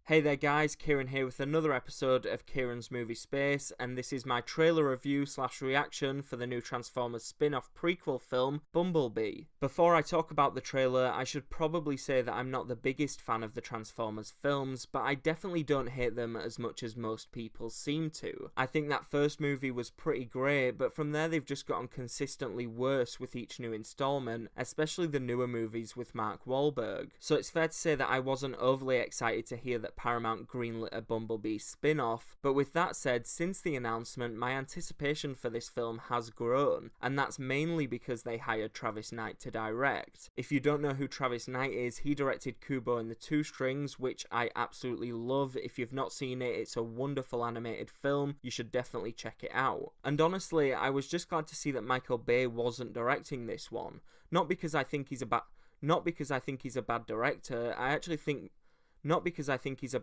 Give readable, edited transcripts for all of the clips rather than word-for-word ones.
Hey there guys, Kieran here with another episode of Kieran's Movie Space, and this is my trailer review / reaction for the new Transformers spin-off prequel film, Bumblebee. Before I talk about the trailer, I should probably say that I'm not the biggest fan of the Transformers films, but I definitely don't hate them as much as most people seem to. I think that first movie was pretty great, but from there they've just gotten consistently worse with each new installment, especially the newer movies with Mark Wahlberg. So it's fair to say that I wasn't overly excited to hear that Paramount greenlit a Bumblebee spin-off, but with that said, since the announcement, my anticipation for this film has grown, and that's mainly because they hired Travis Knight to direct. If you don't know who Travis Knight is, he directed Kubo and the Two Strings, which I absolutely love. If you've not seen it, it's a wonderful animated film, you should definitely check it out. And honestly, I was just glad to see that Michael Bay wasn't directing this one. Not because I think he's a bad director, Not because I think he's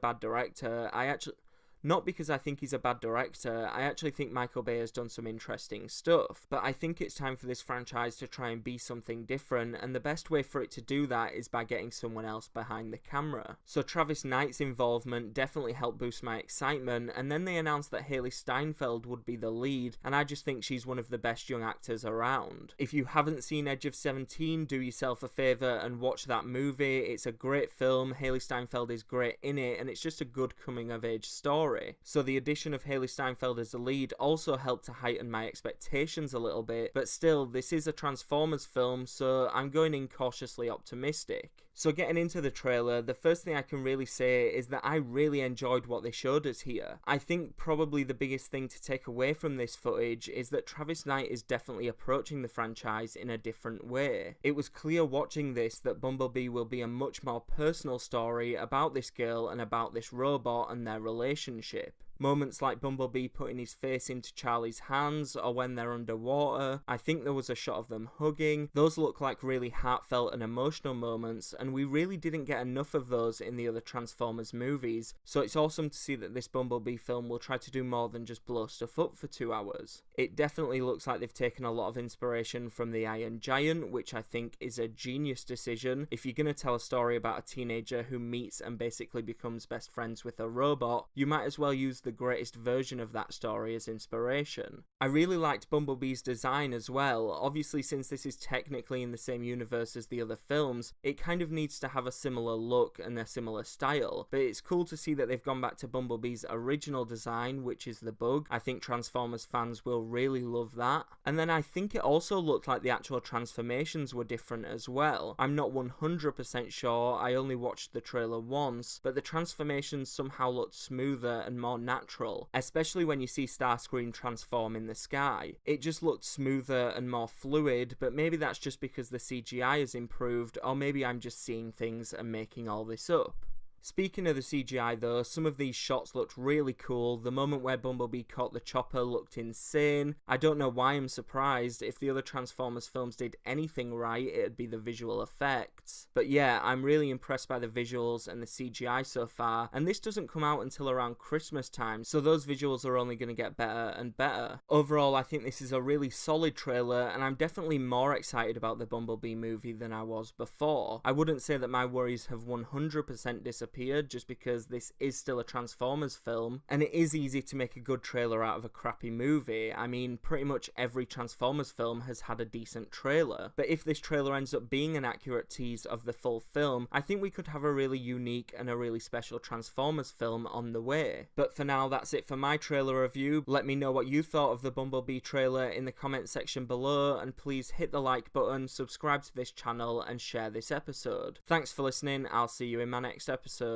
a bad director, I actually think Michael Bay has done some interesting stuff, but I think it's time for this franchise to try and be something different, and the best way for it to do that is by getting someone else behind the camera. So Travis Knight's involvement definitely helped boost my excitement, and then they announced that Hailee Steinfeld would be the lead, and I just think she's one of the best young actors around. If you haven't seen Edge of 17, do yourself a favour and watch that movie. It's a great film, Hailee Steinfeld is great in it, and it's just a good coming of age story. So the addition of Hailee Steinfeld as the lead also helped to heighten my expectations a little bit, but still, this is a Transformers film, so I'm going in cautiously optimistic. So getting into the trailer, the first thing I can really say is that I really enjoyed what they showed us here. I think probably the biggest thing to take away from this footage is that Travis Knight is definitely approaching the franchise in a different way. It was clear watching this that Bumblebee will be a much more personal story about this girl and about this robot and their relationship. Moments like Bumblebee putting his face into Charlie's hands, or when they're underwater, I think there was a shot of them hugging, those look like really heartfelt and emotional moments, and we really didn't get enough of those in the other Transformers movies, so it's awesome to see that this Bumblebee film will try to do more than just blow stuff up for 2 hours. It definitely looks like they've taken a lot of inspiration from The Iron Giant, which I think is a genius decision. If you're going to tell a story about a teenager who meets and basically becomes best friends with a robot, you might as well use the greatest version of that story as inspiration. I really liked Bumblebee's design as well. Obviously, since this is technically in the same universe as the other films, it kind of needs to have a similar look and a similar style, but it's cool to see that they've gone back to Bumblebee's original design, which is the bug. I think Transformers fans will really love that. And then I think it also looked like the actual transformations were different as well. I'm not 100% sure, I only watched the trailer once, but the transformations somehow looked smoother and more natural, especially when you see Starscream transform in the sky. It just looked smoother and more fluid, but maybe that's just because the CGI has improved, or maybe I'm just seeing things and making all this up. Speaking of the CGI though, some of these shots looked really cool. The moment where Bumblebee caught the chopper looked insane. I don't know why I'm surprised. If the other Transformers films did anything right, it'd be the visual effects. But yeah, I'm really impressed by the visuals and the CGI so far, and this doesn't come out until around Christmas time, so those visuals are only going to get better and better. Overall, I think this is a really solid trailer, and I'm definitely more excited about the Bumblebee movie than I was before. I wouldn't say that my worries have 100% disappeared, just because this is still a Transformers film, and it is easy to make a good trailer out of a crappy movie. I mean, pretty much every Transformers film has had a decent trailer, but if this trailer ends up being an accurate tease of the full film, I think we could have a really unique and a really special Transformers film on the way. But for now, that's it for my trailer review. Let me know what you thought of the Bumblebee trailer in the comment section below, and please hit the like button, subscribe to this channel, and share this episode. Thanks for listening, I'll see you in my next episode.